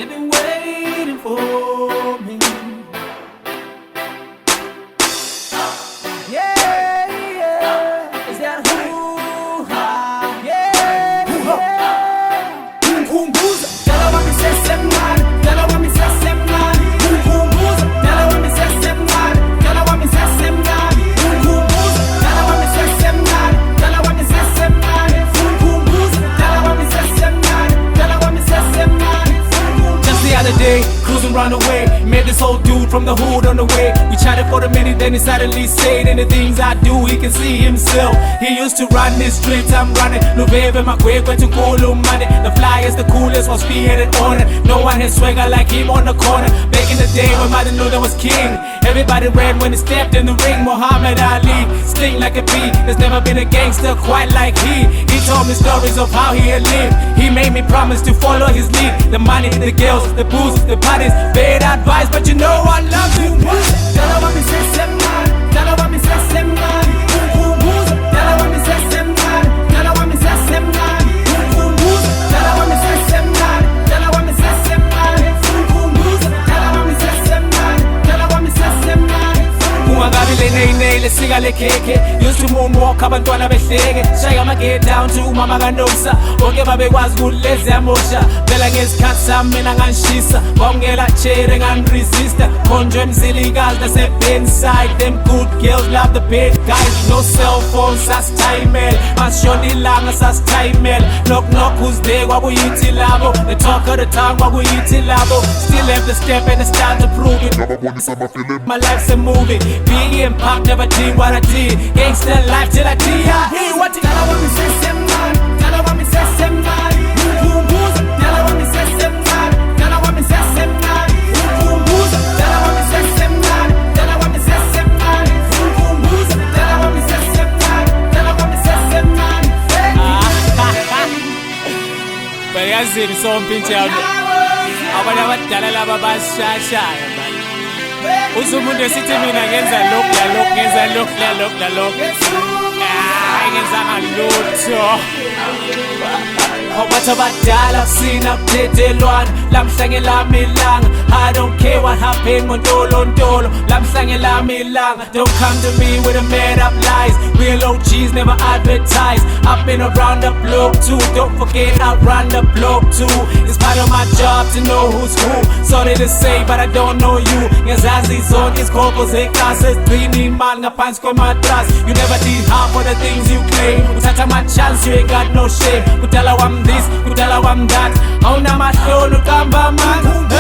they've been waiting for me. Yeah, yeah, is that hoo-ha? Yeah, yeah. Tell her what me say, say man. Tell her what me say, say man. Tell her what me say, say man. Tell her what me say, say man. Tell her what me say, say man. Tell her what me say, say man. Tell her what me say, say man. Tell her what me say, say man. Just the other day, cruising round the way, met this old dude from the hood on the way. We chatted for a minute, then he suddenly said, in the things I do, he can see himself. He used to run these streets, I'm running. Luveve makwekwe to Kulu money. The flyest, the coolest, was spearheaded on it. No one had swagger like him on the corner. Back in the day when mother knew there was king, everybody ran when he stepped in the ring. Muhammad Ali, sting like a bee. There's never been a gangster quite like he. He told me stories of how he had lived. He made me promise to follow his lead. The money, the girls, the booze, the parties, bad advice, but you know I love you. Tell her what me say, say man. Tell her what me say, say man. Tell her what me say, say man. Tell her what me say, say man. Tell her what me say, say man. Tell her what me say, say man. Tell her what me say, say man. Tell her what me say, say man. Ungabi le nay lesika le keke. Used to moonwalk abantwana behleke. Shaya ama get down to umama kaNomsa. Bonke babekwazi kulezi yamosha. Phela ngesikhathi sami mina nganishisa. Bongela chere nganresista. Konje emzilikazi nasebenside. Them good girls love the bad guys. No cell phones sasithayimela. Masishona ilanga sasithayimela. Knock knock who's there kwakuyithi labo. The talk of the town kwakuyithi labo. Still have the step and the style to prove it. My life's a movie. Biggie and Pop never did what I did. Gangsta life till I die. Hey, what? Tell her what me say, say man. Tell her what me say, say man. Tell her what me say, say man. Tell her what me say, say man. Tell her what me say, say man. Tell her what me say, say man. Tell her what me say, say man. Tell her what me say, say man. Bayazini sompintsha yami. Abantu abadala laba bashashaya manje. Uzumuntu esithi mina ngenza lokhu la lokhu ngenza lokhu la lokhu la lokhu. Ngenzanga lutho. Wathi abadala kusina kuthethelwana lamhla ngelami ilanga. I don't care what happened ngontolo ntolo lamhla ngelami ilanga. Don't come to me with a made up lies. Real OGs never advertise. I've been around the block too. Don't forget I run the block too. It's part of my job to know who's who. Sorry to say but I don't know you. Ngezazi zonke izikhombo zeklasi ezigcina imali ngaphansi kwematras. You never did half for the things you claim. Uthatha my chance, you ain't got no shame. Kudala wam this, kudala wam that. Awunamahloni uqamba amanga.